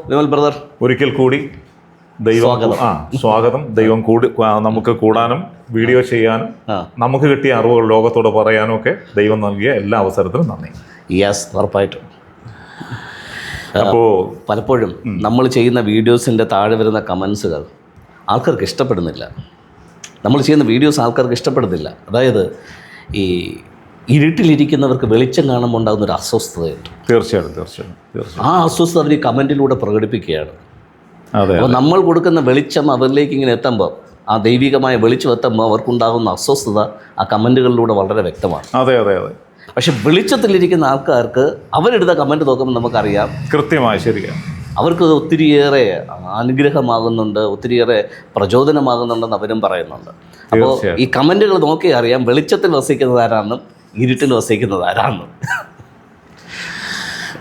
Vimal brother, ഒരിക്കൽ കൂടി സ്വാഗതം. ദൈവം നമുക്ക് കൂടാനും വീഡിയോ ചെയ്യാനും നമുക്ക് കിട്ടിയ അറിവുകൾ ലോകത്തോട് പറയാനും ഒക്കെ ദൈവം നൽകിയ എല്ലാ അവസരത്തിലും നന്ദി. യെസ്, ഉറപ്പായിട്ടും. അപ്പോൾ പലപ്പോഴും നമ്മൾ ചെയ്യുന്ന വീഡിയോസിൻ്റെ താഴെ വരുന്ന കമൻസുകൾ ആൾക്കാർക്ക് ഇഷ്ടപ്പെടുന്നില്ല. നമ്മൾ ചെയ്യുന്ന വീഡിയോസ് ആൾക്കാർക്ക് ഇഷ്ടപ്പെടുന്നില്ല. അതായത് ഈ ഇരുട്ടിലിരിക്കുന്നവർക്ക് വെളിച്ചം കാണുമ്പോൾ ഉണ്ടാകുന്ന ഒരു അസ്വസ്ഥതയുണ്ട്. തീർച്ചയായിട്ടും ആ അസ്വസ്ഥത അവർ ഈ കമൻറ്റിലൂടെ പ്രകടിപ്പിക്കുകയാണ്. അതെ. അപ്പോൾ നമ്മൾ കൊടുക്കുന്ന വെളിച്ചം അവരിലേക്ക് ഇങ്ങനെ എത്തുമ്പോൾ, ആ ദൈവികമായ വെളിച്ചം എത്തുമ്പോൾ അവർക്കുണ്ടാകുന്ന അസ്വസ്ഥത ആ കമൻറ്റുകളിലൂടെ വളരെ വ്യക്തമാണ്. അതെ. പക്ഷെ വെളിച്ചത്തിലിരിക്കുന്ന ആൾക്കാർക്ക് അവരെടുത്ത കമൻറ്റ് നോക്കുമ്പോൾ നമുക്കറിയാം കൃത്യമായി ശരിയാണ്. അവർക്ക് ഒത്തിരിയേറെ അനുഗ്രഹമാകുന്നുണ്ട്, ഒത്തിരിയേറെ പ്രചോദനമാകുന്നുണ്ടെന്ന് അവരും പറയുന്നുണ്ട്. അപ്പോൾ ഈ കമൻറ്റുകൾ നോക്കി അറിയാം വെളിച്ചത്തിൽ വസിക്കുന്നത് ആരാണെന്നും ഇരുട്ടിൽ വസിക്കുന്നത് ആരാണെന്നും.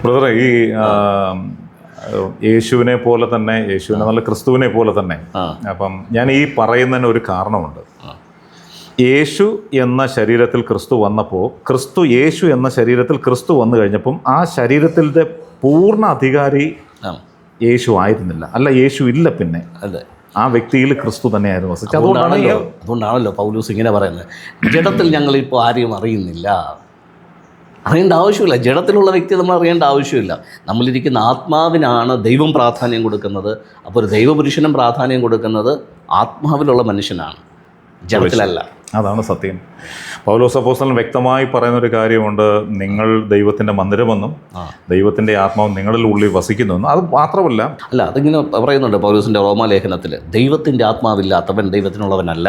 ബ്രദറെ, ഈ യേശുവിനെ പോലെ തന്നെ, യേശുവിനെ നല്ല ക്രിസ്തുവിനെ പോലെ തന്നെ, അപ്പം ഞാൻ ഈ പറയുന്നതിന് ഒരു കാരണമുണ്ട്. യേശു എന്ന ശരീരത്തിൽ ക്രിസ്തു വന്നപ്പോൾ, യേശു എന്ന ശരീരത്തിൽ ക്രിസ്തു വന്നു കഴിഞ്ഞപ്പം ആ ശരീരത്തിൻ്റെ പൂർണ്ണ അധികാരി യേശു ആയിരുന്നില്ല. അല്ല, യേശു ഇല്ല. പിന്നെ അതെ, ആ വ്യക്തിയിൽ ക്രിസ്തു തന്നെയായിരുന്നു വസിച്ചത്. അതുകൊണ്ടാണല്ലോ പൗലോസ് ഇങ്ങനെ പറയുന്നത്, ജഡത്തിൽ ഞങ്ങളിപ്പോൾ ആരെയും അറിയുന്നില്ല. അറിയേണ്ട ആവശ്യമില്ല. ജഡത്തിലുള്ള വ്യക്തി നമ്മൾ അറിയേണ്ട ആവശ്യമില്ല. നമ്മളിരിക്കുന്ന ആത്മാവിനാണ് ദൈവം പ്രാധാന്യം കൊടുക്കുന്നത്. അപ്പോൾ ഒരു ദൈവപുരുഷനും പ്രാധാന്യം കൊടുക്കുന്നത് ആത്മാവിലുള്ള മനുഷ്യനാണ്, ജഡത്തിലല്ല. അതാണ് സത്യം. പൗലോസ് അപ്പോസ്തലൻ വ്യക്തമായി പറയുന്നൊരു കാര്യമുണ്ട്, നിങ്ങൾ ദൈവത്തിൻ്റെ മന്ദിരമെന്നും ദൈവത്തിൻ്റെ ആത്മാവ് നിങ്ങളിൽ ഉള്ളിൽ വസിക്കുന്നുവെന്നും. അത് മാത്രമല്ല, അതിങ്ങനെ പറയുന്നുണ്ട് പൗലോസിൻ്റെ റോമാലേഖനത്തിൽ, ദൈവത്തിൻ്റെ ആത്മാവില്ലാത്തവൻ ദൈവത്തിനുള്ളവനല്ല.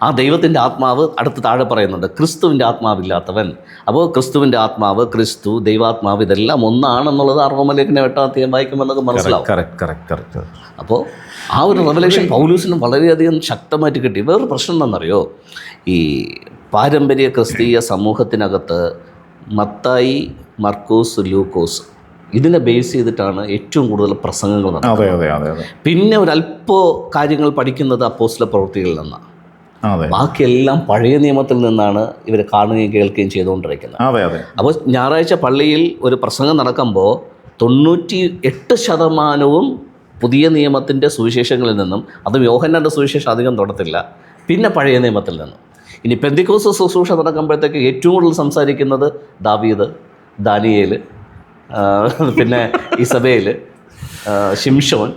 ആ ദൈവത്തിൻ്റെ ആത്മാവ് അടുത്ത് താഴെ പറയുന്നുണ്ട്, ക്രിസ്തുവിൻ്റെ ആത്മാവില്ലാത്തവൻ. അപ്പോൾ ക്രിസ്തുവിൻ്റെ ആത്മാവ്, ക്രിസ്തു, ദൈവാത്മാവ് ഇതെല്ലാം ഒന്നാണെന്നുള്ളത് ആ റോമാലേഖനം 8-ാം അധ്യായം വായിക്കുമ്പോൾ നമുക്ക് മനസ്സിലാവും. കറക്റ്റ്. അപ്പോൾ ആ ഒരു റെവലേഷൻ പൗലോസിന് വളരെയധികം ശക്തമായിട്ട് കിട്ടി. വേറൊരു പ്രശ്നം എന്താണെന്നറിയോ, ഈ പാരമ്പര്യ ക്രിസ്തീയ സമൂഹത്തിനകത്ത് മത്തായി, മർക്കോസ്, ലൂക്കോസ് ഇതിനെ ബേസ് ചെയ്തിട്ടാണ് ഏറ്റവും കൂടുതൽ പ്രസംഗങ്ങൾ നടക്കുന്നത്. പിന്നെ ഒരല്പോ കാര്യങ്ങൾ പഠിക്കുന്നത് അപ്പോസ്തല പ്രവൃത്തികളിൽ നിന്നാണ്. ബാക്കിയെല്ലാം പഴയ നിയമത്തിൽ നിന്നാണ് ഇവർ കാണുകയും കേൾക്കുകയും ചെയ്തുകൊണ്ടിരിക്കുന്നത്. അപ്പോൾ ഞായറാഴ്ച പള്ളിയിൽ ഒരു പ്രസംഗം നടക്കുമ്പോൾ 98% പുതിയ നിയമത്തിൻ്റെ സുവിശേഷങ്ങളിൽ നിന്നും, അതും യോഹന്നാൻ്റെ സുവിശേഷം അധികം തൊടത്തില്ല, പിന്നെ പഴയ നിയമത്തിൽ നിന്നും. ഇനി പെന്തിക്കോസ് ശുശ്രൂഷ നടക്കുമ്പോഴത്തേക്ക് ഏറ്റവും കൂടുതൽ സംസാരിക്കുന്നത് ദാവീദ്, ദാനിയേൽ, പിന്നെ ഇസബേൽ, ശിംഷോൻ.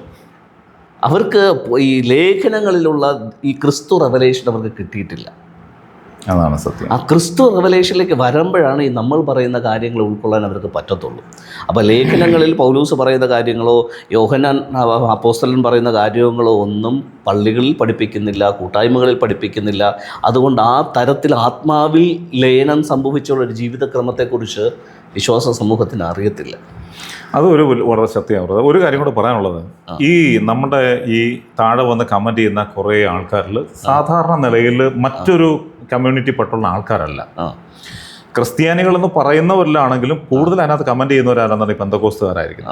അവർക്ക് ഈ ലേഖനങ്ങളിലുള്ള ഈ ക്രിസ്തു റെവലേഷൻ അവർക്ക് കിട്ടിയിട്ടില്ല. അതാണ് സത്യം. ആ ക്രിസ്തു റെവലേഷനിലേക്ക് വരുമ്പോഴാണ് ഈ നമ്മൾ പറയുന്ന കാര്യങ്ങൾ ഉൾക്കൊള്ളാൻ അവർക്ക് പറ്റത്തുള്ളൂ. അപ്പോൾ ലേഖനങ്ങളിൽ പൗലൂസ് പറയുന്ന കാര്യങ്ങളോ യോഹന്നാൻ അപ്പോസ്തലൻ പറയുന്ന കാര്യങ്ങളോ ഒന്നും പള്ളികളിൽ പഠിപ്പിക്കുന്നില്ല, കൂട്ടായ്മകളിൽ പഠിപ്പിക്കുന്നില്ല. അതുകൊണ്ട് ആ തരത്തിൽ ആത്മാവിൽ ലയനം സംഭവിച്ചുള്ളൊരു ജീവിതക്രമത്തെക്കുറിച്ച് വിശ്വാസ സമൂഹത്തിന് അറിയത്തില്ല. അത് വളരെ സത്യമാണ്. ഒരു കാര്യം കൂടെ പറയാനുള്ളത്, ഈ നമ്മുടെ ഈ താഴെ വന്ന് കമൻറ്റ് ചെയ്യുന്ന കുറേ ആൾക്കാരിൽ സാധാരണ നിലയിൽ മറ്റൊരു കമ്മ്യൂണിറ്റി പെട്ടുള്ള ആൾക്കാരല്ല. ക്രിസ്ത്യാനികളെന്ന് പറയുന്നവരിലാണെങ്കിലും കൂടുതൽ അതിനകത്ത് കമൻറ്റ് ചെയ്യുന്നവരാണെന്നുണ്ടെങ്കിൽ പെന്തക്കോസ്തുകാരായിരിക്കും.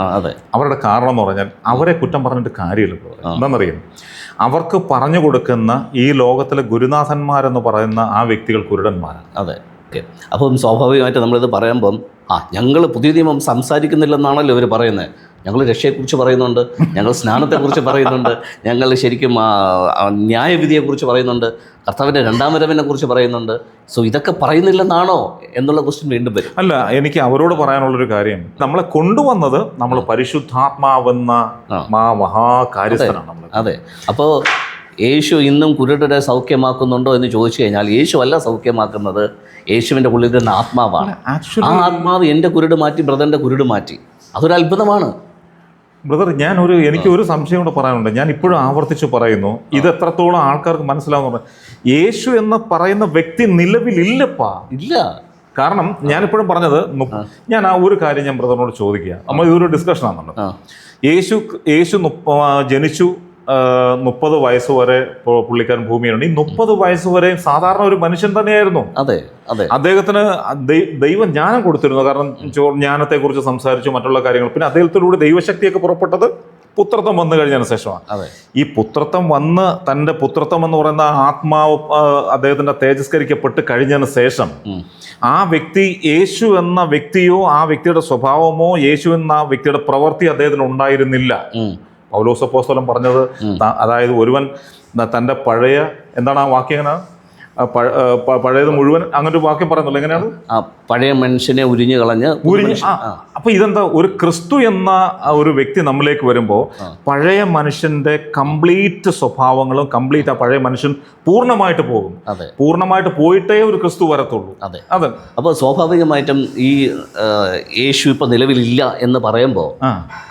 അവരുടെ കാരണം എന്ന് പറഞ്ഞാൽ അവരെ കുറ്റം പറഞ്ഞിട്ട് കാര്യമില്ല. എന്താണെന്നറിയാം, അവർക്ക് പറഞ്ഞു കൊടുക്കുന്ന ഈ ലോകത്തിലെ ഗുരുനാഥന്മാരെന്ന് പറയുന്ന ആ വ്യക്തികൾ കുരുടന്മാരാണ്. അതെ. അപ്പം സ്വാഭാവികമായിട്ട് നമ്മളിത് പറയുമ്പം ഞങ്ങൾ പുതിയ നിയമം സംസാരിക്കുന്നില്ലെന്നാണല്ലോ ഇവർ പറയുന്നത്. ഞങ്ങൾ രക്ഷയെക്കുറിച്ച് പറയുന്നുണ്ട്, ഞങ്ങൾ സ്നാനത്തെക്കുറിച്ച് പറയുന്നുണ്ട്, ഞങ്ങൾ ശരിക്കും ന്യായവിധിയെക്കുറിച്ച് പറയുന്നുണ്ട്, കർത്താവിൻ്റെ രണ്ടാം വരവിനെ കുറിച്ച് പറയുന്നുണ്ട്. സോ ഇതൊക്കെ പറയുന്നില്ലെന്നാണോ എന്നുള്ള ക്വസ്റ്റ്യൻ വീണ്ടും വരും. അല്ല, എനിക്ക് അവരോട് പറയാനുള്ളൊരു കാര്യം, നമ്മളെ കൊണ്ടുവന്നത് നമ്മൾ പരിശുദ്ധാത്മാവെന്ന മഹാകാര്യസ്ഥനാണ്. അതെ. അപ്പോൾ യേശു ഇന്നും കുരുടരെ സൗഖ്യമാക്കുന്നുണ്ടോ എന്ന് ചോദിച്ചു കഴിഞ്ഞാൽ, യേശു അല്ല സൗഖ്യമാക്കുന്നത്, യേശുവിൻ്റെ ഉള്ളിൽ നിന്ന് ആത്മാവാണ്. ആ ആത്മാവ് എൻ്റെ കുരുട് മാറ്റി, ബ്രദറിൻ്റെ കുരുട് മാറ്റി. അതൊരു അത്ഭുതമാണ്. ബ്രദർ, എനിക്കൊരു സംശയം കൂടെ പറയാനുണ്ട്. ഞാൻ ഇപ്പോഴും ആവർത്തിച്ച് പറയുന്നു, ഇത് എത്രത്തോളം ആൾക്കാർക്ക് മനസ്സിലാവുന്നുണ്ട്. യേശു എന്ന് പറയുന്ന വ്യക്തി നിലവിലില്ലപ്പാ, ഇല്ല. കാരണം ഞാനിപ്പോഴും പറഞ്ഞത്, ഞാൻ ആ ഒരു കാര്യം ഞാൻ ബ്രദറിനോട് ചോദിക്കുക. നമ്മൾ ഇതൊരു ഡിസ്കഷൻ ആണല്ലോ. യേശു ജനിച്ചു 30 വയസ്സ് വരെ പുള്ളിക്കാരൻ ഭൂമിയിലുണ്ട്. ഈ 30 വയസ്സ് വരെ സാധാരണ ഒരു മനുഷ്യൻ തന്നെയായിരുന്നു. അതെ. അദ്ദേഹത്തിന് ദൈവം ജ്ഞാനം കൊടുത്തിരുന്നു. കാരണം ജ്ഞാനത്തെക്കുറിച്ച് സംസാരിച്ചു, മറ്റുള്ള കാര്യങ്ങൾ. പിന്നെ അദ്ദേഹത്തിലൂടെ ദൈവശക്തിയൊക്കെ പുറപ്പെട്ടത് പുത്രത്വം വന്നു കഴിഞ്ഞതിന് ശേഷമാണ്. അതെ. ഈ പുത്രത്വം വന്ന് തൻ്റെ പുത്രത്വം എന്ന് പറയുന്ന ആത്മാവ് അദ്ദേഹത്തിൻ്റെ തേജസ്കരിക്കപ്പെട്ട് കഴിഞ്ഞതിന് ശേഷം ആ വ്യക്തി യേശു എന്ന വ്യക്തിയോ ആ വ്യക്തിയുടെ സ്വഭാവമോ യേശു എന്ന വ്യക്തിയുടെ പ്രവൃത്തി അദ്ദേഹത്തിന് ഉണ്ടായിരുന്നില്ല. പൗലോസ് അപ്പോസ്തലൻ പറഞ്ഞത് അതായത് ഒരുവൻ തൻ്റെ പഴയ എന്താണ് ആ വാക്യം, എങ്ങനെ പഴയത് മുഴുവൻ അങ്ങനെ ഒരു വാക്യം പറയുന്നുള്ളൂ, എങ്ങനെയാണ്? പഴയ മനുഷ്യനെ ഉരിഞ്ഞു കളഞ്ഞ് അപ്പൊ ഇതെന്താ, ഒരു ക്രിസ്തു എന്ന ഒരു വ്യക്തി നമ്മളിലേക്ക് വരുമ്പോൾ പഴയ മനുഷ്യന്റെ കംപ്ലീറ്റ് സ്വഭാവങ്ങളും കംപ്ലീറ്റ് ആ പഴയ മനുഷ്യൻ പൂർണ്ണമായിട്ട് പോകും. പൂർണ്ണമായിട്ട് പോയിട്ടേ ഒരു ക്രിസ്തു വരത്തുള്ളൂ. അതെ. അപ്പോൾ സ്വാഭാവികമായിട്ടും ഈ യേശു ഇപ്പൊ നിലവിലില്ല എന്ന് പറയുമ്പോൾ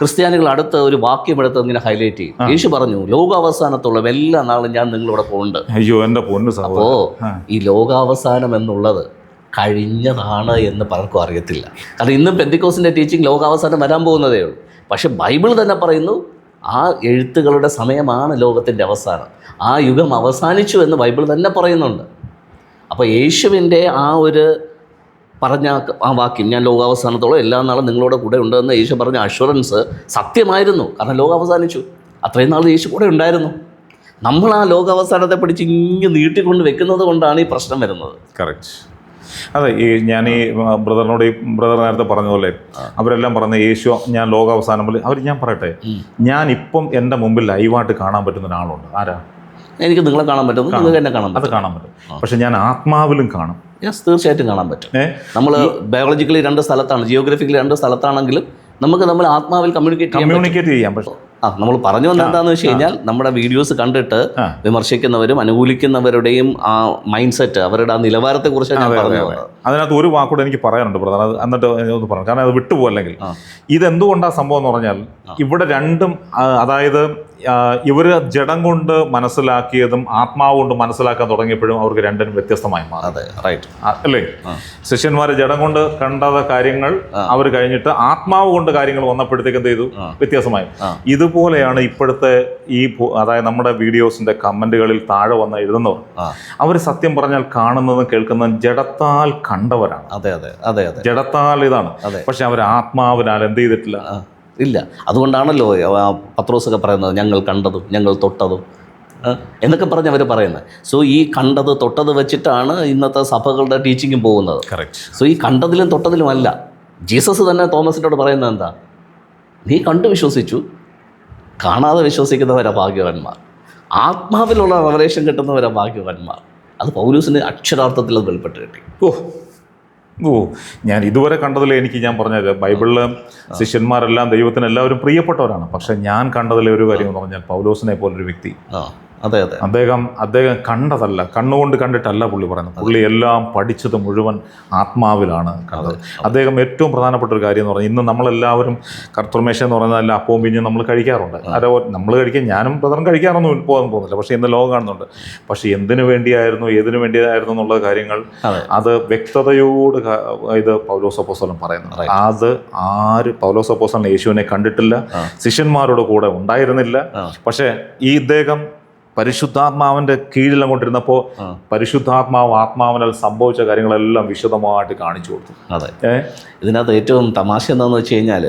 ക്രിസ്ത്യാനികൾ അടുത്ത ഒരു വാക്യം എടുത്ത് ഇങ്ങനെ ഹൈലൈറ്റ് ചെയ്യും. യേശു പറഞ്ഞു, ലോകാവസാനത്തുള്ള എല്ലാ നാളും ഞാൻ നിങ്ങളോട് പോകുന്നുണ്ട്. അയ്യോ എൻ്റെ പൊന്നു. അപ്പോ ഈ ലോകാവസാനം എന്നുള്ളത് കഴിഞ്ഞതാണ് എന്ന് പലർക്കും അറിയത്തില്ല. കാരണം ഇന്നും പെന്തിക്കോസിന്റെ ടീച്ചിങ് ലോകാവസാനം വരാൻ പോകുന്നതേ ഉള്ളൂ. പക്ഷെ ബൈബിൾ തന്നെ പറയുന്നു ആ എഴുത്തുകളുടെ സമയമാണ് ലോകത്തിൻ്റെ അവസാനം, ആ യുഗം അവസാനിച്ചു എന്ന് ബൈബിൾ തന്നെ പറയുന്നുണ്ട്. അപ്പോൾ യേശുവിൻ്റെ ആ ഒരു പറഞ്ഞ ആ വാക്യം, ഞാൻ ലോകാവസാനത്തോളം എല്ലാ നാളും നിങ്ങളോട് കൂടെ ഉണ്ടെന്ന് യേശു പറഞ്ഞ അഷുറൻസ് സത്യമായിരുന്നു. കാരണം ലോകം അവസാനിച്ചു, അത്രയും നാൾ യേശു കൂടെ ഉണ്ടായിരുന്നു. നമ്മൾ ആ ലോകാവസാനത്തെ പിടിച്ച് ഇങ്ങനെ നീട്ടിക്കൊണ്ട് വെക്കുന്നത് കൊണ്ടാണ് ഈ പ്രശ്നം വരുന്നത്. കറക്റ്റ്. അതെ, ഞാൻ ഈ ബ്രദറിനോട് ഈ ബ്രദർ നേരത്തെ പറഞ്ഞ പോലെ അവരെല്ലാം പറഞ്ഞ യേശു ഞാൻ ലോകാവസാനം പോലെ അവർ, ഞാൻ പറയട്ടെ, ഞാൻ ഇപ്പം എൻ്റെ മുമ്പിൽ ലൈവായിട്ട് കാണാൻ പറ്റുന്ന ഒരാളുണ്ട്. ആരാ? എനിക്ക് നിങ്ങളെ കാണാൻ പറ്റും, നിങ്ങൾക്ക് എന്നെ കാണാൻ പറ്റും. അത് കാണാൻ പറ്റും. പക്ഷെ ഞാൻ ആത്മാവിലും കാണും. യെസ്, തീർച്ചയായിട്ടും കാണാൻ പറ്റും. നമ്മൾ ബയോളജിക്കലി രണ്ട് സ്ഥലത്താണ്, ജിയോഗ്രഫിക്കലി രണ്ട് സ്ഥലത്താണെങ്കിലും നമുക്ക് നമ്മൾ ആത്മാവിൽ കമ്മ്യൂണിക്കേറ്റ് ചെയ്യാം. പക്ഷേ നമ്മൾ പറഞ്ഞു വന്നത് എന്താണെന്ന് വെച്ച് കഴിഞ്ഞാൽ, നമ്മുടെ വീഡിയോസ് കണ്ടിട്ട് വിമർശിക്കുന്നവരും അനുകൂലിക്കുന്നവരുടെയും ആ മൈൻഡ് സെറ്റ്, അവരുടെ ആ നിലവാരത്തെക്കുറിച്ച് ഞാൻ പറഞ്ഞത്. അതിനകത്ത് ഒരു വാക്കൂടെ എനിക്ക് പറയാനുണ്ട് ബ്രദർ, അത് എന്നിട്ട് ഒന്ന് പറഞ്ഞു, കാരണം അത് വിട്ടുപോകല്ലെങ്കിൽ. ഇതെന്തുകൊണ്ടാണ് സംഭവം എന്ന് പറഞ്ഞാൽ, ഇവിടെ രണ്ടും, അതായത് ഇവർ ജഡം കൊണ്ട് മനസ്സിലാക്കിയതും ആത്മാവ് കൊണ്ട് മനസ്സിലാക്കാൻ തുടങ്ങിയപ്പോഴും അവർക്ക് രണ്ടിനും വ്യത്യസ്തമായി മാറി. അതെ, റൈറ്റ് അല്ലേ? ശിഷ്യന്മാർ ജഡം കൊണ്ട് കണ്ട കാര്യങ്ങൾ അവർ കഴിഞ്ഞിട്ട് ആത്മാവ് കൊണ്ട് കാര്യങ്ങൾ വന്നപ്പോഴത്തേക്ക് എന്ത് ചെയ്തു? വ്യത്യാസമായി. ഇതുപോലെയാണ് ഇപ്പോഴത്തെ ഈ, അതായത് നമ്മുടെ വീഡിയോസിന്റെ കമന്റുകളിൽ താഴെ വന്ന് എഴുതുന്നവർ. അവർ സത്യം പറഞ്ഞാൽ കാണുന്നതും കേൾക്കുന്നതും ജഡത്താൽ കണ്ടവരാണ്. അതെ അതെ അതെ അതെ, ജഡത്താൽ ഇതാണ്. പക്ഷെ അവർ ആത്മാവിനാൽ എന്ത് ചെയ്തിട്ടില്ല, ഇല്ല. അതുകൊണ്ടാണല്ലോ പത്രോസൊക്കെ പറയുന്നത്, ഞങ്ങൾ കണ്ടതും ഞങ്ങൾ തൊട്ടതും എന്നൊക്കെ പറഞ്ഞ് അവർ പറയുന്നത്. സോ ഈ കണ്ടത് തൊട്ടത് വെച്ചിട്ടാണ് ഇന്നത്തെ സഭകളുടെ ടീച്ചിങ്ങും പോകുന്നത്. കറക്റ്റ്. സോ ഈ കണ്ടതിലും തൊട്ടതിലുമല്ല. ജീസസ് തന്നെ തോമസിനോട് പറയുന്നത് എന്താ? നീ കണ്ടു വിശ്വസിച്ചു, കാണാതെ വിശ്വസിക്കുന്നവരാ ഭാഗ്യവാന്മാർ, ആത്മാവിലുള്ള റെവലേഷൻ കിട്ടുന്നവരാ ഭാഗ്യവാന്മാർ. അത് പൗലൂസിന് അക്ഷരാർത്ഥത്തിൽ അത് വെളിപ്പെട്ട് കിട്ടി. ഞാൻ ഇതുവരെ കണ്ടതിൽ എനിക്ക്, ഞാൻ പറഞ്ഞത് ബൈബിളിലെ ശിഷ്യന്മാരെല്ലാം ദൈവത്തിന് എല്ലാവരും പ്രിയപ്പെട്ടവരാണ്. പക്ഷെ ഞാൻ കണ്ടതിലെ ഒരു കാര്യം എന്ന് പറഞ്ഞാൽ, പൗലോസിനെ പോലൊരു വ്യക്തി, അതെ അതെ, അദ്ദേഹം കണ്ടതല്ല, കണ്ണുകൊണ്ട് കണ്ടിട്ടല്ല പുള്ളി പറയുന്നത്. പുള്ളി എല്ലാം പഠിച്ചത് മുഴുവൻ ആത്മാവിലാണ് കണ്ടത്. അദ്ദേഹം ഏറ്റവും പ്രധാനപ്പെട്ട ഒരു കാര്യം എന്ന് പറഞ്ഞാൽ, ഇന്ന് നമ്മളെല്ലാവരും കർത്തൃമേശ എന്ന് പറയുന്നത് അല്ല അപ്പവും പിഞ്ഞും നമ്മൾ കഴിക്കാറുണ്ട്. നമ്മൾ കഴിക്കാൻ, ഞാനും പ്രധാനം കഴിക്കാറൊന്നും പോകുന്നില്ല. പക്ഷേ ഇന്ന് ലോകം കാണുന്നുണ്ട്. പക്ഷേ എന്തിനു വേണ്ടിയായിരുന്നു, ഏതിനു വേണ്ടിയായിരുന്നു എന്നുള്ള കാര്യങ്ങൾ അത് വ്യക്തതയോട് ഇത് പൗലോസ് അപ്പോസ്തലൻ പറയുന്നത്. അത് പൗലോസ് അപ്പോസ്തലൻ യേശുവിനെ കണ്ടിട്ടില്ല, ശിഷ്യന്മാരോട് കൂടെ ഉണ്ടായിരുന്നില്ല. പക്ഷേ ഈ ഇദ്ദേഹം പരിശുദ്ധാത്മാവിന്റെ കീഴിൽ കൊണ്ടിരുന്നപ്പോൾ പരിശുദ്ധാത്മാവ് ആത്മാവിനാൽ സംഭവിച്ച കാര്യങ്ങളെല്ലാം വിശദമായിട്ട് കാണിച്ചു കൊടുത്തു. അതെ, ഇതിനകത്ത് ഏറ്റവും തമാശ എന്താണെന്ന് വെച്ച് കഴിഞ്ഞാൽ,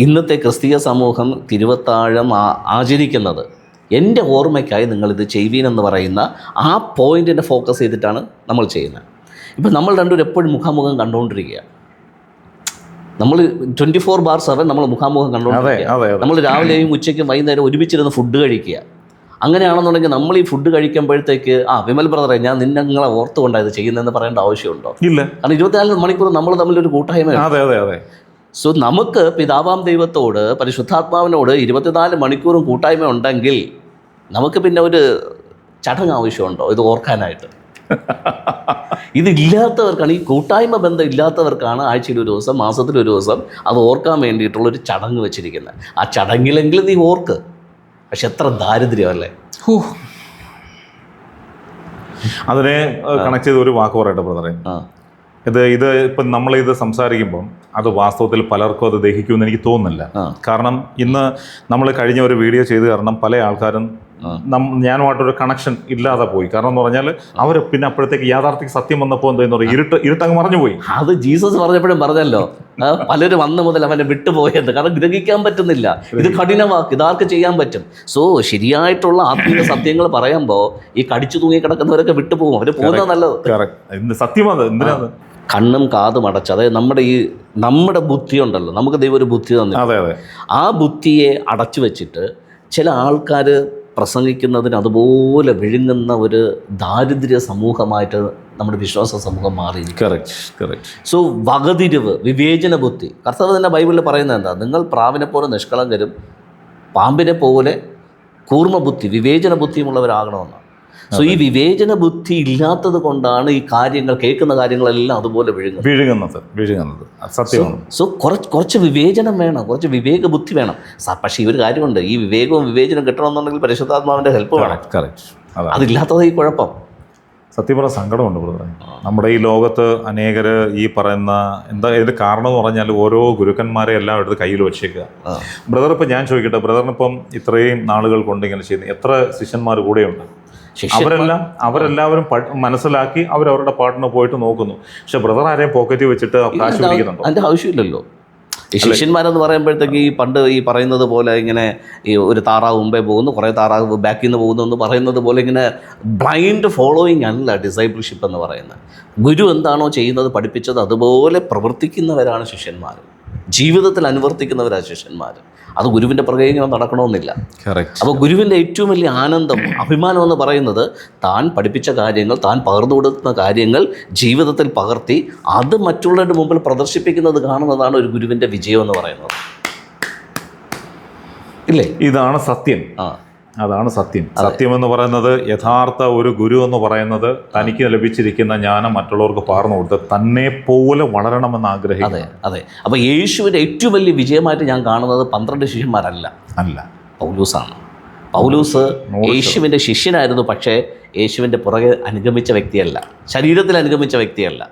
ഇന്നത്തെ ക്രിസ്തീയ സമൂഹം തിരുവത്താഴം ആചരിക്കുന്നത് എൻ്റെ ഓർമ്മയ്ക്കായി നിങ്ങളിത് ചെയ്യുവീനെന്ന് പറയുന്ന ആ പോയിന്റിനെ ഫോക്കസ് ചെയ്തിട്ടാണ് നമ്മൾ ചെയ്യുന്നത്. ഇപ്പം നമ്മൾ രണ്ടുപേരും എപ്പോഴും മുഖാമുഖം കണ്ടുകൊണ്ടിരിക്കുക. നമ്മൾ 24/7 നമ്മൾ മുഖാമുഖം കണ്ടുകൊണ്ടിരിക്കുക. നമ്മൾ രാവിലെയും ഉച്ചയ്ക്കും വൈകുന്നേരം ഒരുമിച്ചിരുന്ന് ഫുഡ് കഴിക്കുക. അങ്ങനെയാണെന്നുണ്ടെങ്കിൽ നമ്മൾ ഈ ഫുഡ് കഴിക്കുമ്പോഴത്തേക്ക് വിമൽ ബ്രദറെ, ഞാൻ നിങ്ങളെ ഓർത്തുകൊണ്ടാണ് ഇത് ചെയ്യുന്നതെന്ന് പറയേണ്ട ആവശ്യമുണ്ടോ? ഇല്ല. കാരണം 24 മണിക്കൂർ നമ്മൾ തമ്മിലൊരു കൂട്ടായ്മയാണ്. സോ നമുക്ക് പിതാവാം ദൈവത്തോട്, പരിശുദ്ധാത്മാവിനോട് 24 മണിക്കൂറും കൂട്ടായ്മ ഉണ്ടെങ്കിൽ നമുക്ക് പിന്നെ ഒരു ചടങ്ങ് ആവശ്യമുണ്ടോ ഇത് ഓർക്കാനായിട്ട്? ഇതില്ലാത്തവർക്കാണ്, ഈ കൂട്ടായ്മ ബന്ധം ഇല്ലാത്തവർക്കാണ് ആഴ്ചയിൽ ഒരു ദിവസം, മാസത്തിൽ ഒരു ദിവസം അത് ഓർക്കാൻ വേണ്ടിയിട്ടുള്ളൊരു ചടങ്ങ് വെച്ചിരിക്കുന്നത്. ആ ചടങ്ങിലെങ്കിലും നീ ഓർക്ക്. പക്ഷെ എത്ര ദാരിദ്ര്യമല്ലേ. അതിനെ കണക്ട് ചെയ്ത് ഒരു വാക്ക് പറയട്ടെ ബ്രദറെ. ഇത് ഇപ്പം നമ്മളിത് സംസാരിക്കുമ്പം അത് വാസ്തവത്തിൽ പലർക്കും അത് ദഹിക്കുമെന്ന് എനിക്ക് തോന്നുന്നില്ല. കാരണം ഇന്ന് നമ്മൾ കഴിഞ്ഞ ഒരു വീഡിയോ ചെയ്ത് കാരണം പല ആൾക്കാരും ഞാനുമായിട്ടൊരു കണക്ഷൻ ഇല്ലാതെ പോയി. കാരണം എന്ന് പറഞ്ഞാൽ അവർ പിന്നെ അപ്പോഴത്തേക്ക് യാഥാർത്ഥിക സത്യം വന്നപ്പോൾ എന്താ പറയുക, ഇരുട്ടങ്ങ് മറഞ്ഞു പോയി. അത് ജീസസ് പറഞ്ഞപ്പോഴും പറഞ്ഞല്ലോ, പലരും അന്ന് മുതൽ അവനെ വിട്ടുപോയത്. കാരണം ഗ്രഹിക്കാൻ പറ്റുന്നില്ല, ഇത് കഠിനവാക്ക്, ഇതാർക്ക് ചെയ്യാൻ പറ്റും. സോ ശരിയായിട്ടുള്ള ആത്മീയ സത്യങ്ങൾ പറയുമ്പോൾ ഈ കടിച്ചു തൂങ്ങി കിടക്കുന്നവരൊക്കെ വിട്ടുപോകും. അവർ പോകുന്നത് നല്ലത്. സത്യമാണ്. എന്തിനാണ് കണ്ണും കാതും അടച്ച്, അതായത് നമ്മുടെ ബുദ്ധി ഉണ്ടല്ലോ, നമുക്ക് ദൈവം ഒരു ബുദ്ധി തന്നിട്ടുണ്ട്. ആ ബുദ്ധിയെ അടച്ചു വെച്ചിട്ട് ചില ആൾക്കാർ പ്രസംഗിക്കുന്നതിന് അതുപോലെ വിഴുങ്ങുന്ന ഒരു ദാരിദ്ര്യ സമൂഹമായിട്ട് നമ്മുടെ വിശ്വാസ സമൂഹം മാറിയിരിക്കും. സോ വകതിരിവ്, വിവേചന ബുദ്ധി. കർത്താവ് തന്നെ ബൈബിളിൽ പറയുന്നത് എന്താ? നിങ്ങൾ പ്രാവിനെ പോലെ നിഷ്കളങ്കരും പാമ്പിനെ പോലെ കൂർമ്മബുദ്ധി, വിവേചന ബുദ്ധിയുമുള്ളവരാകണമെന്നാണ്. സോ ഈ വിവേചന ബുദ്ധി ഇല്ലാത്തത് കൊണ്ടാണ് ഈ കാര്യങ്ങൾ, കേൾക്കുന്ന കാര്യങ്ങളെല്ലാം അതുപോലെ വിഴുങ്ങുന്നത്. സത്യമാണ്. സോ കുറച്ച് വിവേചനം വേണം, കുറച്ച് വിവേക ബുദ്ധി വേണം. പക്ഷേ ഈ ഒരു കാര്യമുണ്ട്, ഈ വിവേകവും വിവേചനം കിട്ടണമെന്നുണ്ടെങ്കിൽ പരിശുദ്ധാത്മാവിൻ്റെ ഹെൽപ്പ് വേണം. അതില്ലാത്തത് ഈ കുഴപ്പം. സത്യം പറഞ്ഞ സങ്കടമുണ്ട് ബ്രദറെ. നമ്മുടെ ഈ ലോകത്ത് അനേകർ ഈ പറയുന്ന ഇതിന് കാരണം എന്ന് പറഞ്ഞാൽ ഓരോ ഗുരുക്കന്മാരെ എല്ലാം എടുത്ത് കയ്യിൽ വെച്ചേക്കുക. ബ്രദർ, ഇപ്പം ഞാൻ ചോദിക്കട്ടെ, ബ്രദറിനിപ്പം ഇത്രയും നാളുകൾ കൊണ്ട് ഇങ്ങനെ ചെയ്യുന്ന എത്ര ശിഷ്യന്മാർ കൂടെയുണ്ട്? അവരെല്ലാവരും മനസ്സിലാക്കി അവരവരുടെ പാട്ടിന് പോയിട്ട് നോക്കുന്നു. പക്ഷെ ബ്രദർ ആരെയും പോക്കറ്റിൽ വെച്ചിട്ട് കാശ് പിടിക്കുന്നുണ്ടോ? അതിൻ്റെ ആവശ്യമില്ലല്ലോ. ഈ ശിഷ്യന്മാരെന്ന് പറയുമ്പോഴത്തേക്ക് ഈ പണ്ട് ഈ പറയുന്നത് പോലെ ഇങ്ങനെ ഈ ഒരു താറാവ് മുമ്പേ പോകുന്നു, കുറേ താറാവ് ബാക്കിൽ നിന്ന് പോകുന്നു എന്ന് പറയുന്നത് പോലെ ഇങ്ങനെ ബ്ലൈൻഡ് ഫോളോയിങ് അല്ല ഡിസൈപ്പിൾഷിപ്പ് എന്ന് പറയുന്നത്. ഗുരു എന്താണോ ചെയ്യുന്നത്, പഠിപ്പിച്ചത് അതുപോലെ പ്രവർത്തിക്കുന്നവരാണ് ശിഷ്യന്മാർ. ജീവിതത്തിൽ അനുവർത്തിക്കുന്നവരാണ് ശിഷ്യന്മാർ. അത് ഗുരുവിൻ്റെ പുറകെ ഇങ്ങനെ നടക്കണമെന്നില്ല. അപ്പോൾ ഗുരുവിൻ്റെ ഏറ്റവും വലിയ ആനന്ദം, അഭിമാനം എന്ന് പറയുന്നത് താൻ പഠിപ്പിച്ച കാര്യങ്ങൾ, താൻ പകർന്നു കൊടുക്കുന്ന കാര്യങ്ങൾ ജീവിതത്തിൽ പകർത്തി അത് മറ്റുള്ളവരുടെ മുമ്പിൽ പ്രദർശിപ്പിക്കുന്നത് കാണുന്നതാണ് ഒരു ഗുരുവിൻ്റെ വിജയം എന്ന് പറയുന്നത്. ഇല്ലേ? ഇതാണ് സത്യം. അതാണ് സത്യം. സത്യം എന്ന് പറയുന്നത്, യഥാർത്ഥ ഒരു ഗുരു എന്ന് പറയുന്നത് തനിക്ക് ലഭിച്ചിരിക്കുന്ന ജ്ഞാനം മറ്റുള്ളവർക്ക് പകർന്നു കൊടുത്ത് തന്നെ പോലെ വളരണമെന്ന് ആഗ്രഹിക്കുന്നു. അതെ. അപ്പോൾ യേശുവിൻ്റെ ഏറ്റവും വലിയ വിജയമായിട്ട് ഞാൻ കാണുന്നത് 12 ശിഷ്യന്മാരല്ല, പൗലൂസാണ്. പൗലൂസ് യേശുവിൻ്റെ ശിഷ്യനായിരുന്നു, പക്ഷേ യേശുവിൻ്റെ പുറകെ അനുഗമിച്ച വ്യക്തിയല്ല, ശരീരത്തിൽ അനുഗമിച്ച വ്യക്തിയല്ല,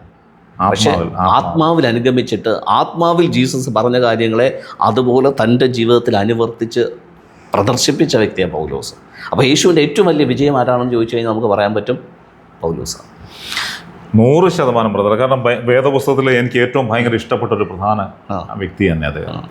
പക്ഷേ ആത്മാവിൽ അനുഗമിച്ചിട്ട് ആത്മാവിൽ ജീസസ് പറഞ്ഞ കാര്യങ്ങളെ അതുപോലെ തൻ്റെ ജീവിതത്തിൽ അനുവർത്തിച്ച് പ്രദർശിപ്പിച്ച വ്യക്തിയാണ് പൗലോസ്. അപ്പോൾ യേശുവിൻ്റെ ഏറ്റവും വലിയ വിജയം ആരാണെന്ന് ചോദിച്ചു കഴിഞ്ഞാൽ നമുക്ക് പറയാൻ പറ്റും, പൗലോസാണ്. 100% ബ്രദർ. കാരണം വേദപുസ്തകത്തിൽ എനിക്ക് ഏറ്റവും ഭയങ്കര ഇഷ്ടപ്പെട്ട ഒരു പ്രധാന വ്യക്തി തന്നെ അദ്ദേഹം.